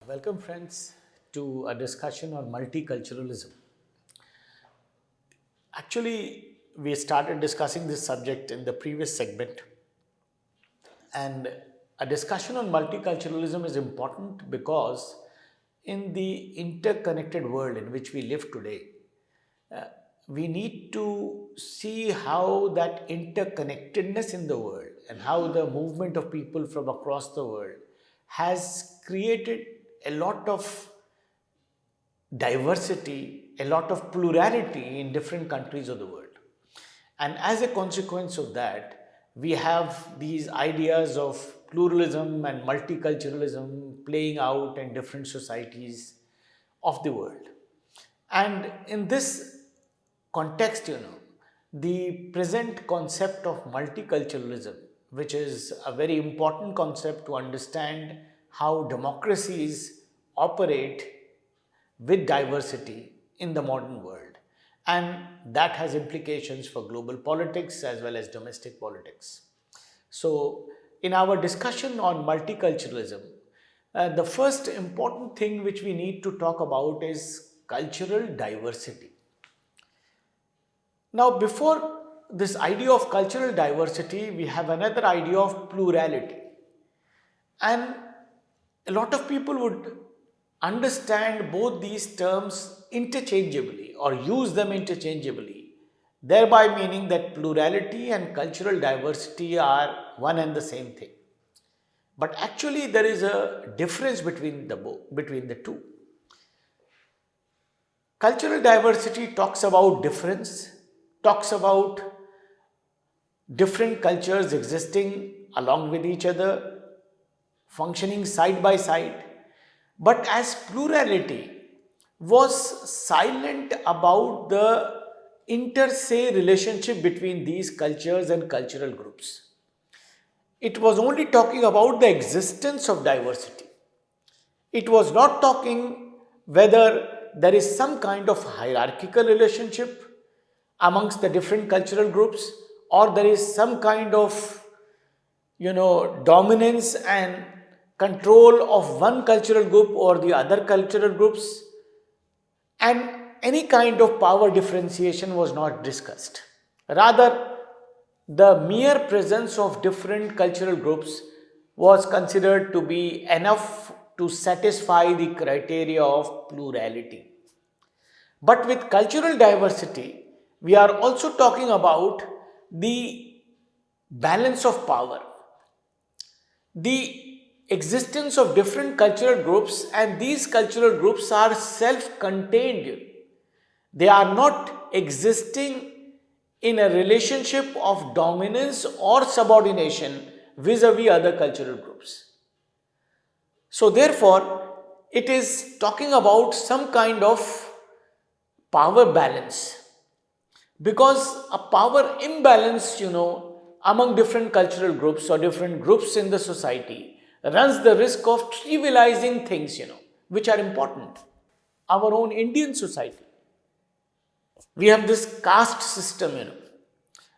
Welcome, friends, to a discussion on multiculturalism. Actually, we started discussing this subject in the previous segment, and a discussion on multiculturalism is important because in the interconnected world in which we live today, we need to see how that interconnectedness in the world and how the movement of people from across the world has created a lot of diversity, a lot of plurality in different countries of the world. And as a consequence of that, we have these ideas of pluralism and multiculturalism playing out in different societies of the world. And in this context, the present concept of multiculturalism, which is a very important concept to understand how democracies operate with diversity in the modern world. And that has implications for global politics as well as domestic politics. So, in our discussion on multiculturalism, the first important thing which we need to talk about is cultural diversity. Now, before this idea of cultural diversity, we have another idea of plurality. And a lot of people would understand both these terms interchangeably or use them interchangeably, thereby meaning that plurality and cultural diversity are one and the same thing. But actually, there is a difference between the two. Cultural diversity talks about difference, talks about different cultures existing along with each other, functioning side by side. But as plurality was silent about the inter se relationship between these cultures and cultural groups. It was only talking about the existence of diversity. It was not talking whether there is some kind of hierarchical relationship amongst the different cultural groups, or there is some kind of dominance and control of one cultural group or the other cultural groups, and any kind of power differentiation was not discussed. Rather, the mere presence of different cultural groups was considered to be enough to satisfy the criteria of plurality. But with cultural diversity, we are also talking about the balance of power, the existence of different cultural groups, and these cultural groups are self-contained. They are not existing in a relationship of dominance or subordination vis-a-vis other cultural groups. So therefore, it is talking about some kind of power balance, because a power imbalance, among different cultural groups or different groups in the society runs the risk of trivializing things, which are important. Our own Indian society, we have this caste system,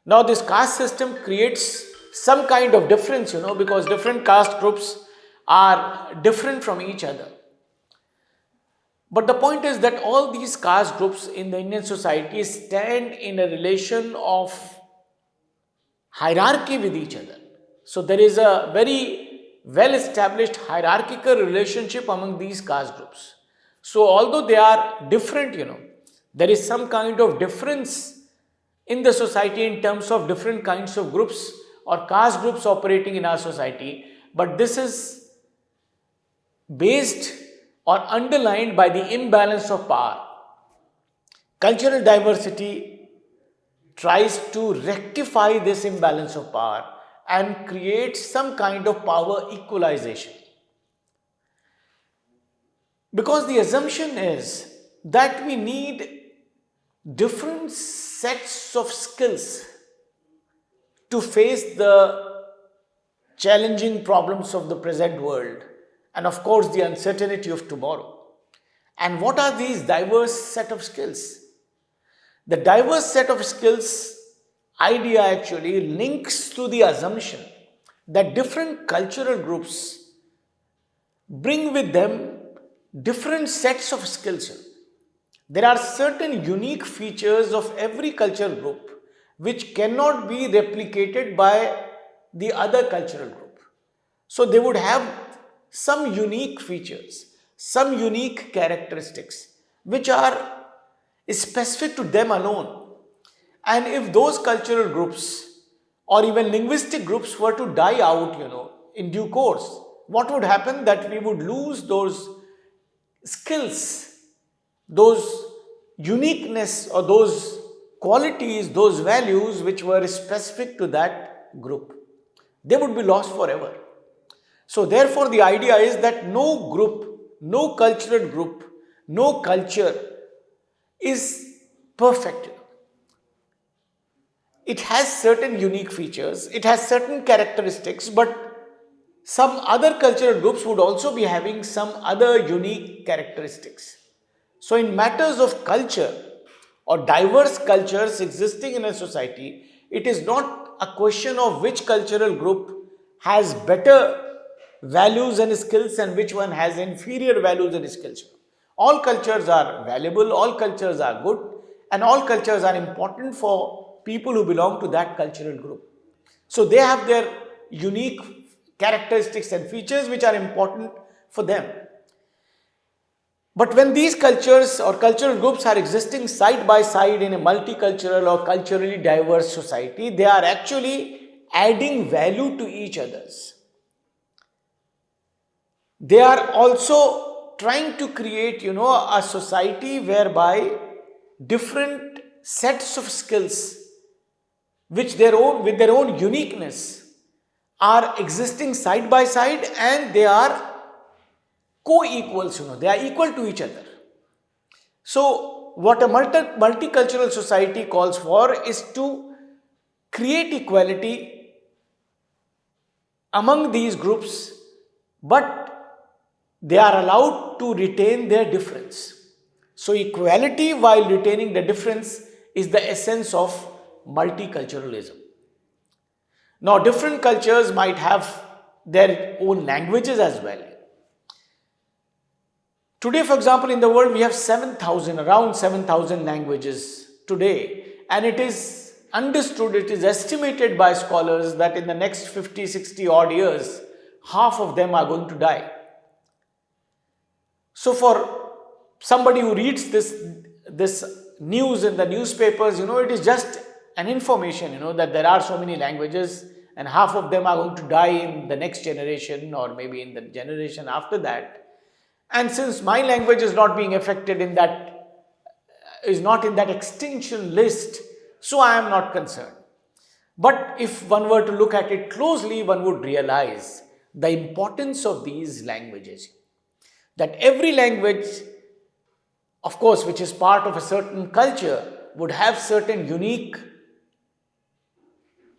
Now, this caste system creates some kind of difference, because different caste groups are different from each other. But the point is that all these caste groups in the Indian society stand in a relation of hierarchy with each other. So there is a very well established hierarchical relationship among these caste groups. So although they are different, there is some kind of difference in the society in terms of different kinds of groups or caste groups operating in our society, but this is based or underlined by the imbalance of power. Cultural diversity tries to rectify this imbalance of power and create some kind of power equalization. Because the assumption is that we need different sets of skills to face the challenging problems of the present world and, of course, the uncertainty of tomorrow. And what are these diverse set of skills? The diverse set of skills idea actually links to the assumption that different cultural groups bring with them different sets of skills. There are certain unique features of every cultural group which cannot be replicated by the other cultural group. So they would have some unique features, some unique characteristics which are specific to them alone. And if those cultural groups or even linguistic groups were to die out, in due course, what would happen? That we would lose those skills, those uniqueness or those qualities, those values which were specific to that group. They would be lost forever. So therefore the idea is that no group, no cultural group, no culture is perfect. It has certain unique features, it has certain characteristics, but some other cultural groups would also be having some other unique characteristics. So in matters of culture or diverse cultures existing in a society, it is not a question of which cultural group has better values and skills and which one has inferior values and skills. All cultures are valuable, all cultures are good, and all cultures are important for people who belong to that cultural group. So they have their unique characteristics and features which are important for them. But when these cultures or cultural groups are existing side by side in a multicultural or culturally diverse society, they are actually adding value to each other's. They are also trying to create, a society whereby different sets of skills with their own uniqueness are existing side by side, and they are co-equals, they are equal to each other. So what a multicultural society calls for is to create equality among these groups, but they are allowed to retain their difference. So equality while retaining the difference is the essence of multiculturalism. Now different cultures might have their own languages as well. Today, for example, in the world we have around 7,000 languages today, and it is understood, it is estimated by scholars that in the next 50, 60 odd years, half of them are going to die. So for somebody who reads this news in the newspapers, it is just an information, that there are so many languages and half of them are going to die in the next generation or maybe in the generation after that. And since my language is not being affected is not in that extinction list, so I am not concerned. But if one were to look at it closely, one would realize the importance of these languages. That every language, of course, which is part of a certain culture, would have certain unique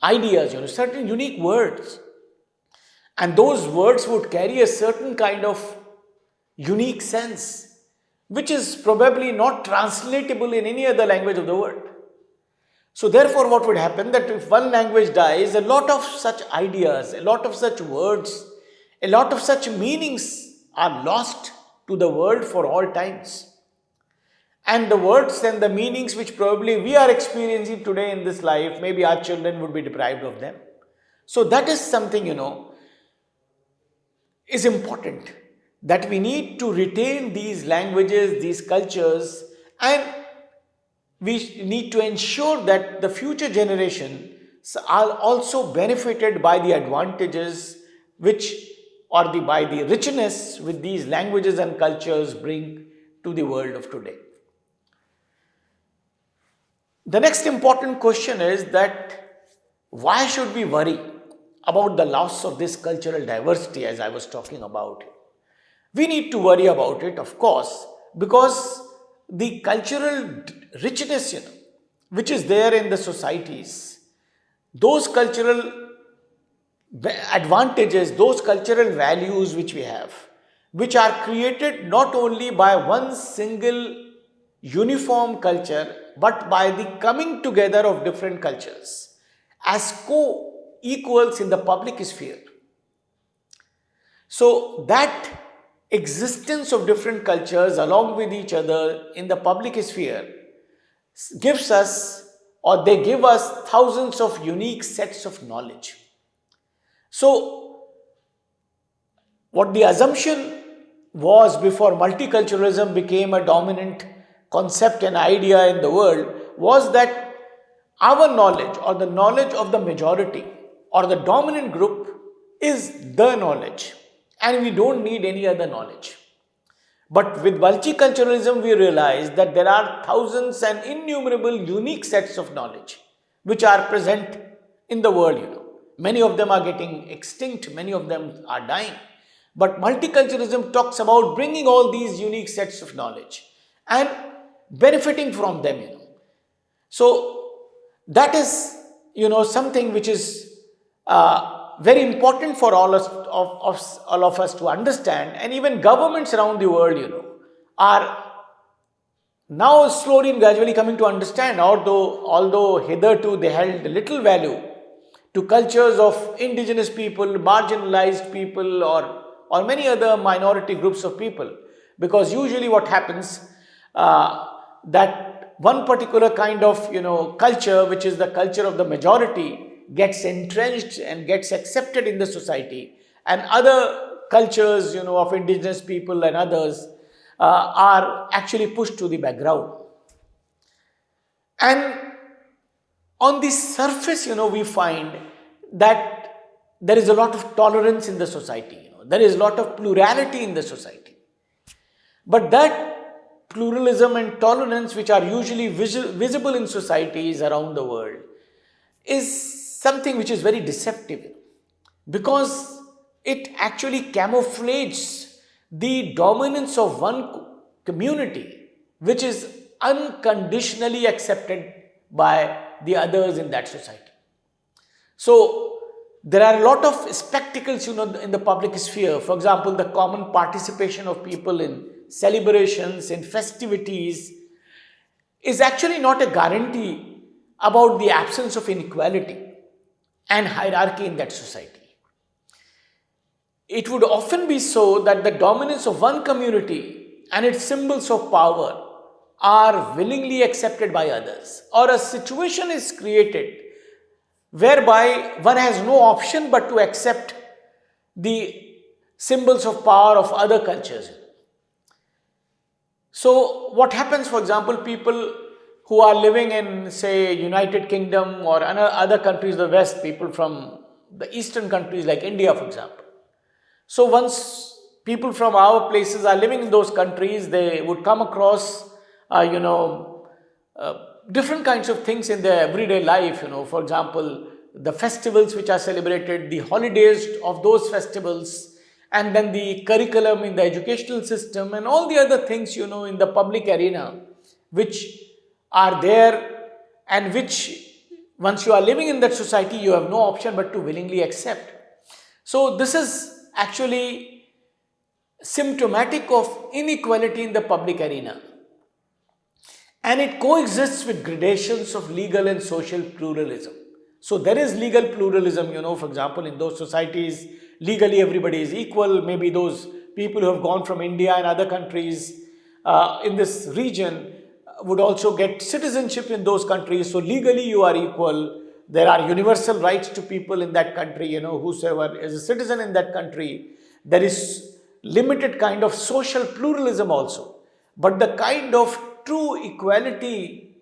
ideas, certain unique words. And those words would carry a certain kind of unique sense, which is probably not translatable in any other language of the world. So therefore what would happen, that if one language dies, a lot of such ideas, a lot of such words, a lot of such meanings are lost to the world for all times. And the words and the meanings which probably we are experiencing today in this life, maybe our children would be deprived of them. So that is something, is important, that we need to retain these languages, these cultures, and we need to ensure that the future generations are also benefited by the advantages by the richness which these languages and cultures bring to the world of today. The next important question is that why should we worry about the loss of this cultural diversity, as I was talking about? We need to worry about it, of course, because the cultural richness, which is there in the societies, those cultural advantages, those cultural values which we have, which are created not only by one single uniform culture, but by the coming together of different cultures as co-equals in the public sphere. So that existence of different cultures along with each other in the public sphere gives us, or they give us, thousands of unique sets of knowledge. So, what the assumption was before multiculturalism became a dominant concept and idea in the world was that our knowledge, or the knowledge of the majority or the dominant group, is the knowledge, and we don't need any other knowledge. But with multiculturalism, we realize that there are thousands and innumerable unique sets of knowledge which are present in the world. Many of them are getting extinct, many of them are dying. But multiculturalism talks about bringing all these unique sets of knowledge and benefiting from them. So that is, something which is very important for all of us to understand, and even governments around the world, are now slowly and gradually coming to understand, although hitherto they held little value to cultures of indigenous people, marginalized people, or many other minority groups of people, because usually what happens, that one particular kind of culture, which is the culture of the majority, gets entrenched and gets accepted in the society, and other cultures of indigenous people and others are actually pushed to the background. And on the surface, we find that there is a lot of tolerance in the society, there is a lot of plurality in the society. But that pluralism and tolerance, which are usually visible in societies around the world, is something which is very deceptive, because it actually camouflages the dominance of one community, which is unconditionally accepted by the others in that society. So there are a lot of spectacles, in the public sphere. For example, the common participation of people in celebrations, in festivities, is actually not a guarantee about the absence of inequality and hierarchy in that society. It would often be so that the dominance of one community and its symbols of power are willingly accepted by others, or a situation is created whereby one has no option but to accept the symbols of power of other cultures. So what happens, for example, people who are living in, say, United Kingdom or other countries of the West, people from the Eastern countries like India, for example. So once people from our places are living in those countries, they would come across, different kinds of things in their everyday life. For example, the festivals which are celebrated, the holidays of those festivals, and then the curriculum in the educational system, and all the other things, in the public arena, which are there, and which, once you are living in that society, you have no option but to willingly accept. So this is actually symptomatic of inequality in the public arena, and it coexists with gradations of legal and social pluralism. So there is legal pluralism, for example, in those societies, legally everybody is equal. Maybe those people who have gone from India and other countries in this region would also get citizenship in those countries. So legally you are equal. There are universal rights to people in that country, whosoever is a citizen in that country. There is limited kind of social pluralism also. But the kind of true equality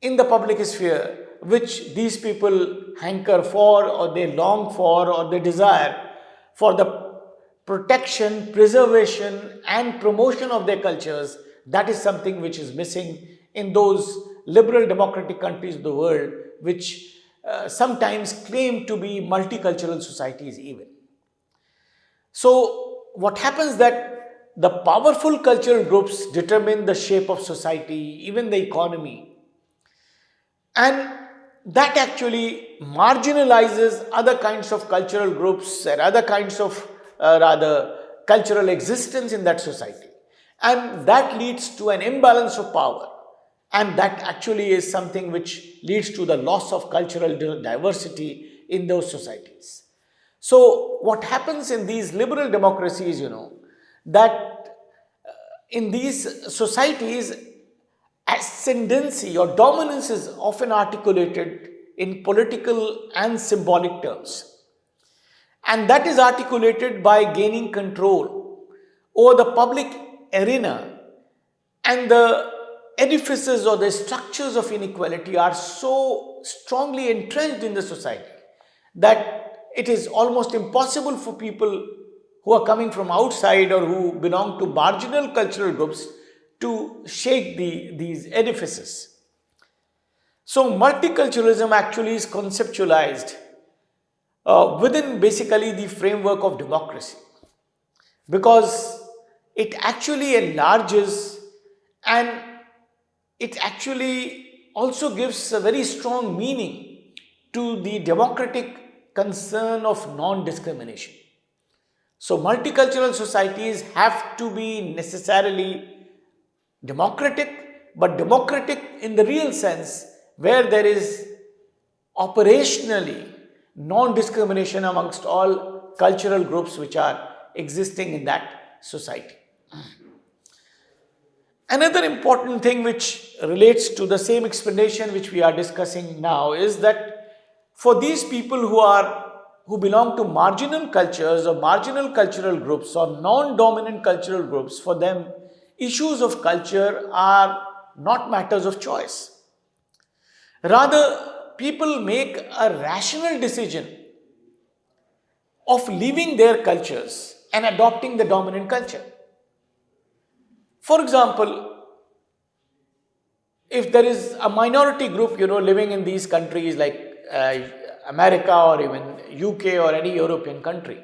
in the public sphere, which these people hanker for, or they long for, or they desire, for the protection, preservation, and promotion of their cultures, that is something which is missing in those liberal democratic countries of the world, which sometimes claim to be multicultural societies even. So what happens that the powerful cultural groups determine the shape of society, even the economy, and that actually marginalizes other kinds of cultural groups and other kinds of cultural existence in that society. And that leads to an imbalance of power. And that actually is something which leads to the loss of cultural diversity in those societies. So what happens in these liberal democracies, that in these societies, ascendancy or dominance is often articulated in political and symbolic terms. And that is articulated by gaining control over the public arena, and the edifices or the structures of inequality are so strongly entrenched in the society that it is almost impossible for people who are coming from outside or who belong to marginal cultural groups to shake these edifices. So, multiculturalism actually is conceptualized within basically the framework of democracy, because it actually enlarges, and it actually also gives a very strong meaning to the democratic concern of non-discrimination. So, multicultural societies have to be necessarily democratic, but democratic in the real sense, where there is operationally non-discrimination amongst all cultural groups which are existing in that society. Another important thing which relates to the same explanation which we are discussing now is that for these people who belong to marginal cultures or marginal cultural groups or non-dominant cultural groups, for them issues of culture are not matters of choice. Rather, people make a rational decision of leaving their cultures and adopting the dominant culture. For example, if there is a minority group, living in these countries like America or even UK or any European country,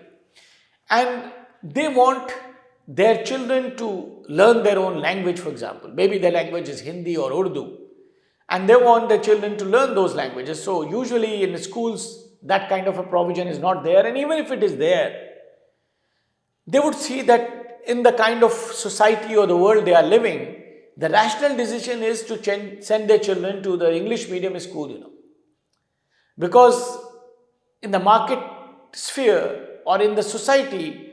and they want their children to learn their own language, for example, maybe their language is Hindi or Urdu, and they want their children to learn those languages. So usually in schools, that kind of a provision is not there, and even if it is there, they would see that in the kind of society or the world they are living, the rational decision is to send their children to the English medium school, because in the market sphere or in the society,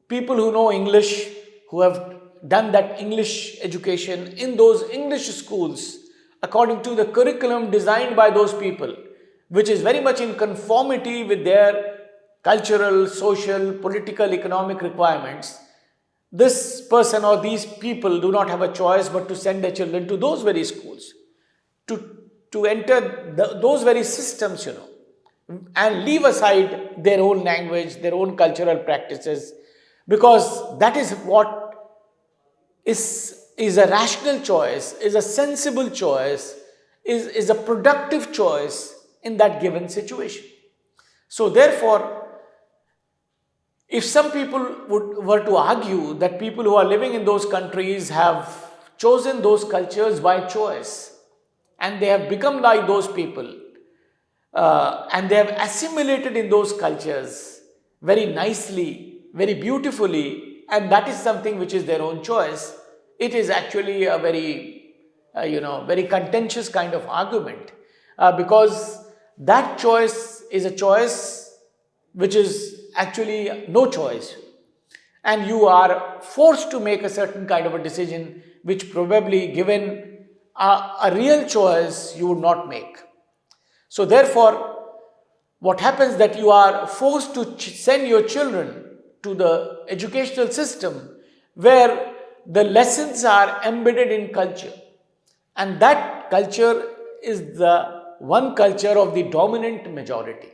people who know English, who have done that English education in those English schools, according to the curriculum designed by those people, which is very much in conformity with their cultural, social, political, economic requirements, this person or these people do not have a choice but to send their children to those very schools, to enter those very systems, and leave aside their own language, their own cultural practices, because that is what is a rational choice, is a sensible choice, is a productive choice in that given situation. So therefore, if some people were to argue that people who are living in those countries have chosen those cultures by choice, and they have become like those people, and they have assimilated in those cultures very nicely, very beautifully, and that is something which is their own choice, it is actually a very, very contentious kind of argument, because that choice is a choice which is actually no choice, and you are forced to make a certain kind of a decision which probably, given a real choice, you would not make. So therefore, what happens that you are forced to send your children to the educational system where the lessons are embedded in culture, and that culture is the one culture of the dominant majority.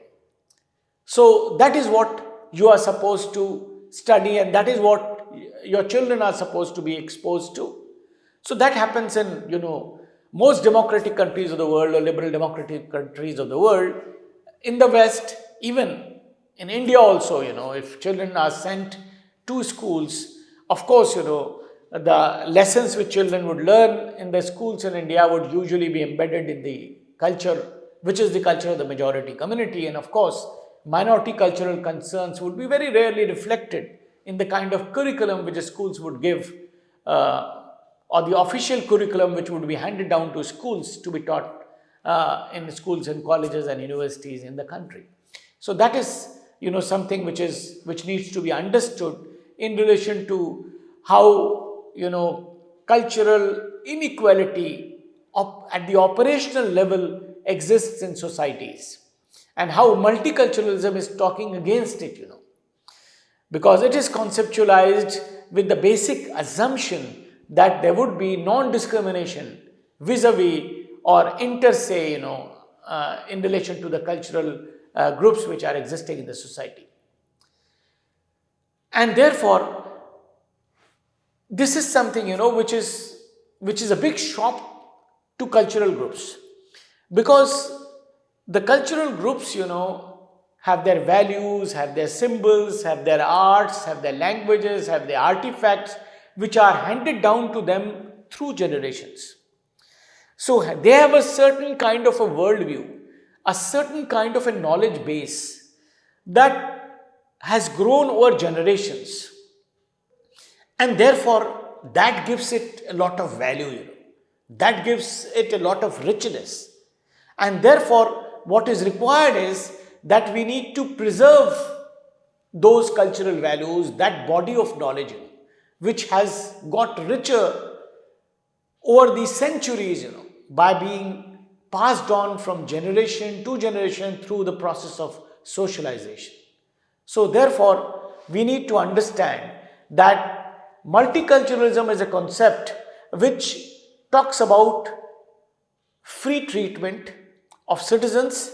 So that is what you are supposed to study, and that is what your children are supposed to be exposed to. So that happens in, most democratic countries of the world, or liberal democratic countries of the world. In the West, even in India also, if children are sent to schools, of course, the lessons which children would learn in the schools in India would usually be embedded in the culture, which is the culture of the majority community. And of course, minority cultural concerns would be very rarely reflected in the kind of curriculum which the schools would give, or the official curriculum which would be handed down to schools to be taught in schools and colleges and universities in the country. So that is, something which needs to be understood in relation to how, cultural inequality at the operational level exists in societies, and how multiculturalism is talking against it, because it is conceptualized with the basic assumption that there would be non-discrimination vis-a-vis or inter se, in relation to the cultural groups which are existing in the society. And therefore, this is something, which is a big shock to cultural groups, because the cultural groups, have their values, have their symbols, have their arts, have their languages, have their artifacts, which are handed down to them through generations. So they have a certain kind of a worldview, a certain kind of a knowledge base that has grown over generations. And therefore, that gives it a lot of value, that gives it a lot of richness. And therefore, what is required is that we need to preserve those cultural values, that body of knowledge, which has got richer over the centuries, by being passed on from generation to generation through the process of socialization. So therefore, we need to understand that multiculturalism is a concept which talks about free treatment of citizens,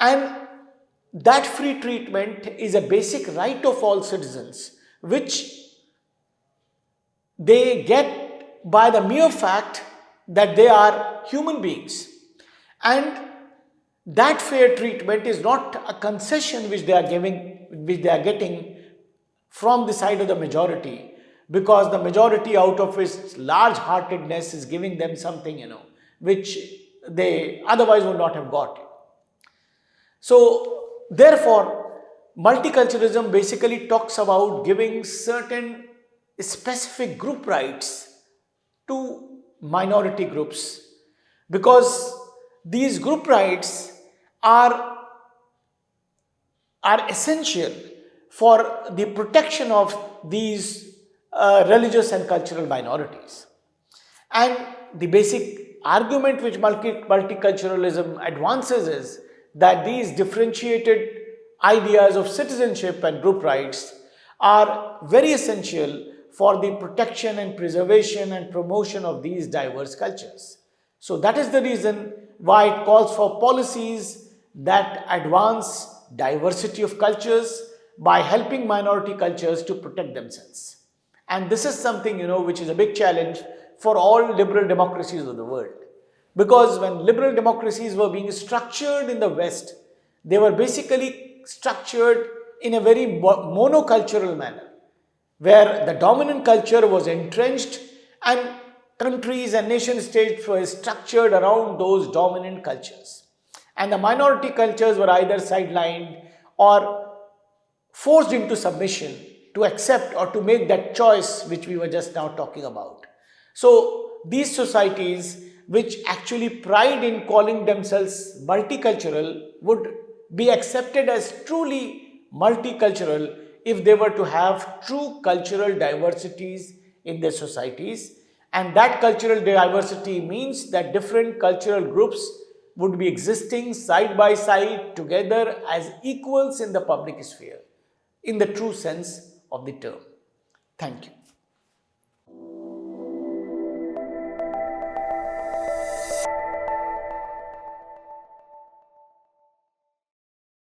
and that free treatment is a basic right of all citizens, which they get by the mere fact that they are human beings. And that fair treatment is not a concession which they are getting from the side of the majority, because the majority, out of its large-heartedness, is giving them something, which they otherwise would not have got. So therefore, multiculturalism basically talks about giving certain specific group rights to minority groups, because these group rights are essential for the protection of these religious and cultural minorities. And the basic argument which multiculturalism advances is that these differentiated ideas of citizenship and group rights are very essential for the protection and preservation and promotion of these diverse cultures. So that is the reason why it calls for policies that advance diversity of cultures by helping minority cultures to protect themselves. And this is something, which is a big challenge for all liberal democracies of the world. Because when liberal democracies were being structured in the West, they were basically structured in a very monocultural manner, where the dominant culture was entrenched and countries and nation states were structured around those dominant cultures. And the minority cultures were either sidelined or forced into submission to accept or to make that choice which we were just now talking about. So these societies, which actually pride in calling themselves multicultural, would be accepted as truly multicultural if they were to have true cultural diversities in their societies. And that cultural diversity means that different cultural groups would be existing side by side together as equals in the public sphere, in the true sense of the term. Thank you.